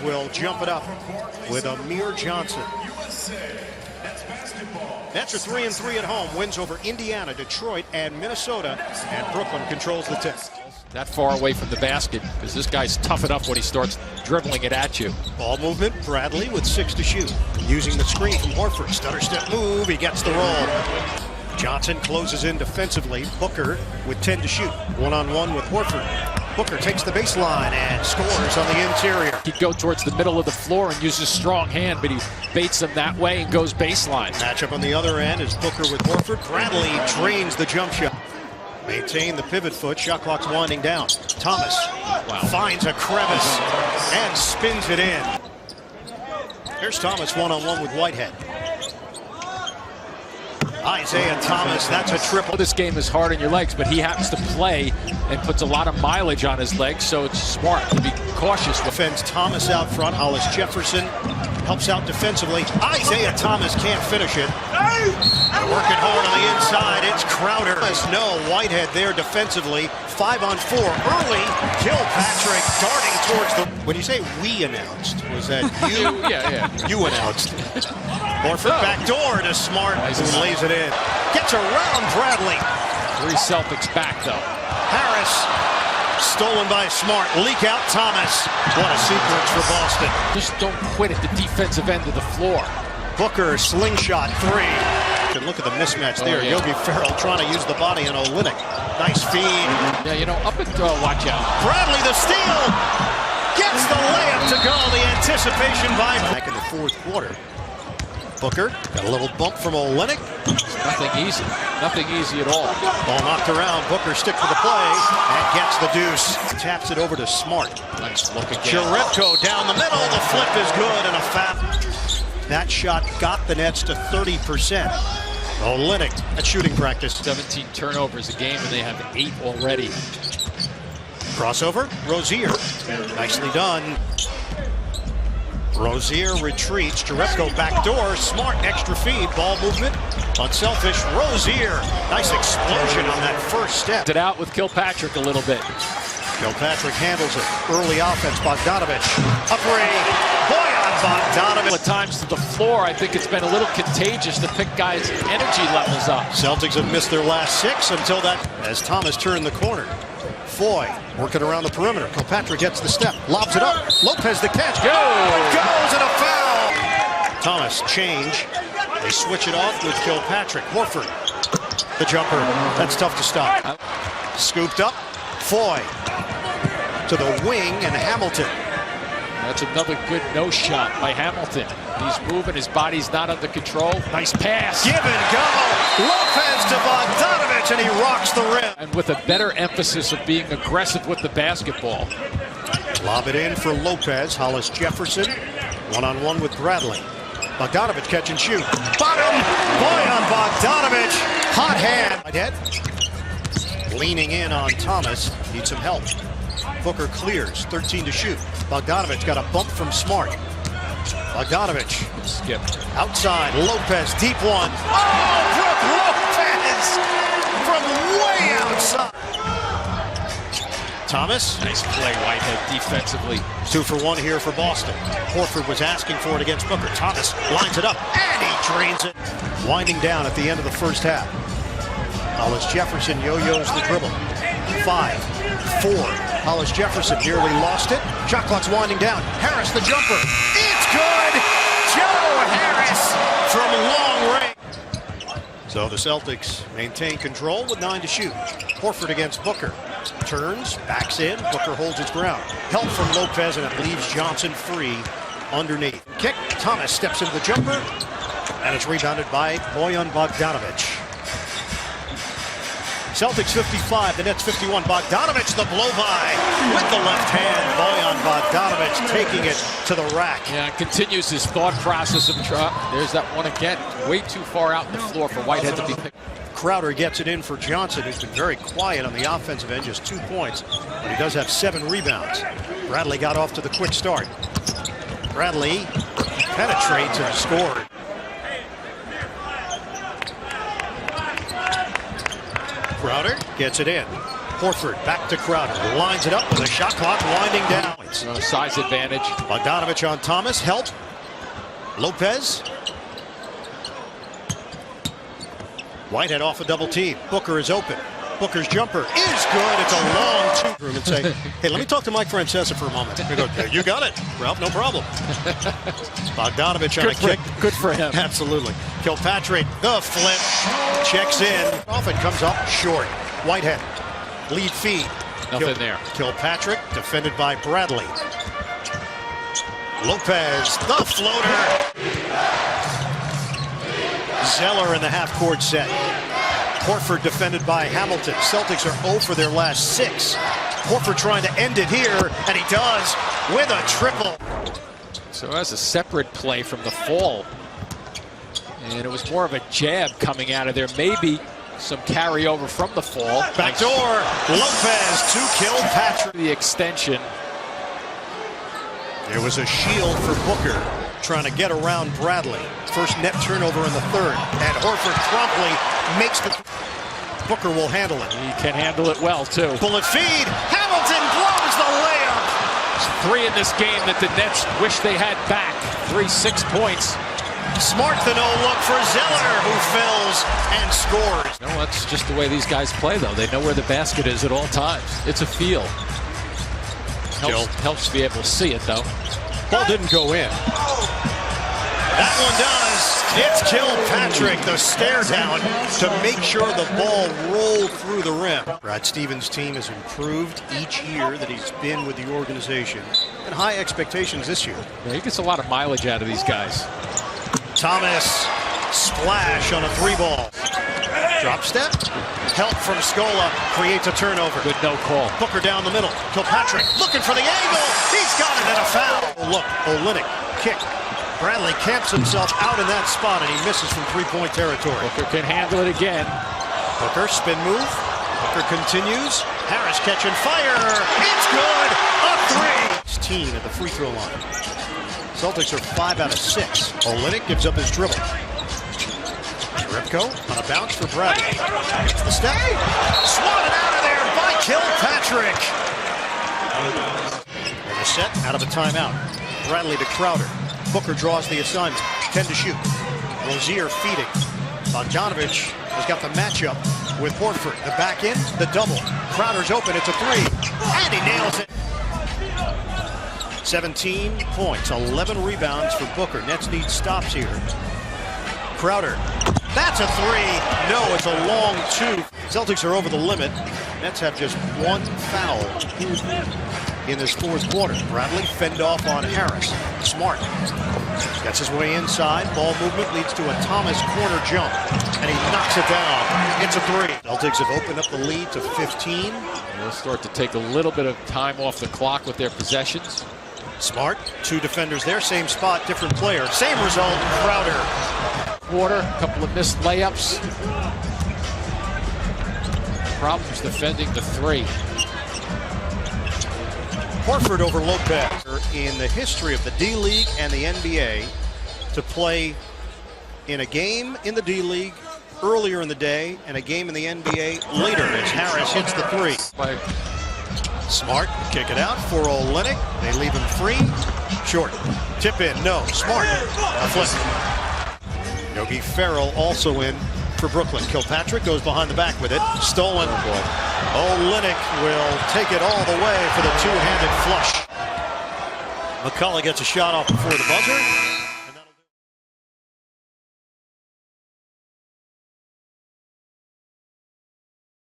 will jump it up with Amir Johnson. Nets are 3-3 at home. Wins over Indiana, Detroit, and Minnesota. And Brooklyn controls the tip. That far away from the basket, because this guy's tough enough when he starts dribbling it at you. Ball movement, Bradley with 6 to shoot. Using the screen from Horford. Stutter step move, he gets the roll. Johnson closes in defensively. Booker with 10 to shoot. One-on-one with Horford. Booker takes the baseline and scores on the interior. He'd go towards the middle of the floor and use his strong hand, but he baits him that way and goes baseline. Matchup on the other end is Booker with Horford. Bradley drains the jump shot. Maintain the pivot foot. Shot clock's winding down. Thomas finds a crevice and spins it in. Here's Thomas one-on-one with Whitehead. Isaiah Thomas, that's a triple. This game is hard on your legs, but he happens to play and puts a lot of mileage on his legs, so it's smart to be cautious. Defends Thomas out front. Hollis Jefferson helps out defensively. Isaiah Thomas can't finish it. Working hard on the inside. It's Crowder. No, Whitehead there defensively. 5-on-4 early. Kilpatrick darting towards the... When you say we announced, was that you? Yeah. You announced. Horford backdoor to Smart, who lays it in. Gets around Bradley. 3 Celtics back, though. Harris, stolen by Smart. Leak out Thomas. What a sequence for Boston. Just don't quit at the defensive end of the floor. Booker, slingshot 3. And look at the mismatch there. Yogi Ferrell trying to use the body on Olynyk. Nice feed. Yeah, you know, up and watch out. Bradley, the steal. Gets the layup to go. The anticipation by back in the fourth quarter. Booker got a little bump from Olynyk. Nothing easy. Nothing easy at all. Ball knocked around. Booker sticks with the play and gets the deuce. Taps it over to Smart. Nice look again. Jerebko down the middle. The flip is good and a foul. That shot got the Nets to 30%. Olynyk at shooting practice. 17 turnovers a game, and they have 8 already. Crossover. Rozier. Nicely done. Rozier retreats. Jerebko backdoor. Smart extra feed. Ball movement. Unselfish. Rozier. Nice explosion on that first step. It out with Kilpatrick a little bit. Kilpatrick handles it. Early offense. Bogdanovich. A three. Bogdanovich. At times to the floor, I think it's been a little contagious to pick guys' energy levels up. Celtics have missed their last 6 until that, as Thomas turned the corner. Foy working around the perimeter. Kilpatrick gets the step, lobs it up. Lopez the catch. Go! It goes and a foul. Thomas change. They switch it off with Kilpatrick. Horford, the jumper. That's tough to stop. Scooped up. Foy to the wing and Hamilton. That's another good no shot by Hamilton. He's moving, his body's not under control. Nice pass. Give and go. Lopez to Bogdanovich, and he rocks the rim. And with a better emphasis of being aggressive with the basketball. Lob it in for Lopez. Hollis Jefferson, one-on-one with Bradley. Bogdanovich catch and shoot. Bottom. Boy on Bogdanovich. Hot hand. Head. Leaning in on Thomas. Needs some help. Booker clears, 13 to shoot. Bogdanovich got a bump from Smart. Bogdanovich skipped. Outside, Lopez, deep one. Oh, Brook Lopez from way outside. Thomas. Nice play, Whitehead, defensively. 2 for 1 here for Boston. Horford was asking for it against Booker. Thomas lines it up, and he drains it. Winding down at the end of the first half. Hollis Jefferson yo-yos the dribble. 5, 4. Hollis Jefferson nearly lost it. Shot clock's winding down. Harris the jumper. It's good! Joe Harris from long range. So the Celtics maintain control with 9 to shoot. Horford against Booker. Turns, backs in. Booker holds his ground. Help from Lopez, and it leaves Johnson free underneath. Kick. Thomas steps into the jumper, and it's rebounded by Bojan Bogdanovich. Celtics 55, the Nets 51. Bogdanovich the blow-by with the left hand. Bojan Bogdanovich taking it to the rack. Yeah, continues his thought process of there's that one again. Way too far out the floor for Whitehead to be picked. Crowder gets it in for Johnson, who's been very quiet on the offensive end, just 2 points, but he does have 7 rebounds. Bradley got off to the quick start. Bradley penetrates and scored. Crowder gets it in. Horford back to Crowder. Lines it up with a shot clock winding down. defense. No size advantage. Bogdanovich on Thomas. Help. Lopez. Whitehead off a double team. Booker is open. Booker's jumper is good. It's a long two. And say, hey, let me talk to Mike Francesa for a moment. We go, you got it, Ralph, no problem. Bogdanovich on a kick. Good for him. Absolutely. Kilpatrick, the flip. Checks in. Off it comes up short. Whitehead. Lead feed. Nothing there. Kilpatrick defended by Bradley. Lopez, the floater. Zeller in the half-court set. Horford defended by Hamilton. Celtics are 0 for their last 6. Horford trying to end it here, and he does with a triple. So that's a separate play from the fall. And it was more of a jab coming out of there. Maybe some carryover from the fall. Backdoor. Lopez to Kilpatrick. The extension. There was a shield for Booker trying to get around Bradley. First net turnover in the third. And Horford promptly makes the... Booker will handle it. He can handle it well, too. Bullet feed. Hamilton blows the layup. There's 3 in this game that the Nets wish they had back. 6 points. Smart the no-look for Zeller, who fills and scores. No, that's just the way these guys play, though. They know where the basket is at all times. It's a feel. Helps to be able to see it, though. Ball didn't go in. That one does. It's Kilpatrick, the stare down to make sure the ball rolled through the rim. Brad Stevens' team has improved each year that he's been with the organization, and high expectations this year. Yeah, he gets a lot of mileage out of these guys. Thomas, splash on a 3-ball. Drop step. Help from Scola creates a turnover. Good no call. Booker down the middle. Kilpatrick looking for the angle. He's got it and a foul. Oh, look, Olynyk kick. Bradley camps himself out in that spot and he misses from 3-point territory. Booker can handle it again. Booker spin move. Booker continues. Harris catching fire. It's good. A 3. 16 at the free throw line. Celtics are 5 out of 6. Olynyk gives up his dribble. Ripko on a bounce for Bradley. Gets the step. Swatted out of there by Kilpatrick. And a set out of a timeout. Bradley to Crowder. Booker draws the assignment. 10 to shoot. Rozier feeding. Bogdanovich has got the matchup with Horford. The back end, the double. Crowder's open. It's a 3. And he nails it. 17 points, 11 rebounds for Booker. Nets need stops here. Crowder. That's a 3. No, it's a long 2. Celtics are over the limit. Nets have just 1 foul in this fourth quarter. Bradley fend off on Harris. Smart gets his way inside. Ball movement leads to a Thomas corner jump, and he knocks it down. It's a 3. Celtics have opened up the lead to 15. They'll start to take a little bit of time off the clock with their possessions. Smart, 2 defenders there, same spot, different player. Same result, Crowder. Quarter, a couple of missed layups. Problems defending the 3. Horford over Lopez. In the history of the D-League and the NBA, to play in a game in the D-League earlier in the day and a game in the NBA later as Harris hits the 3. Smart, kick it out for Olynyk. They leave him free. Short. Tip in, no. Smart. A flip. Yogi Ferrell also in for Brooklyn. Kilpatrick goes behind the back with it. Stolen. Olynyk will take it all the way for the two-handed flush. McCullough gets a shot off before the buzzer.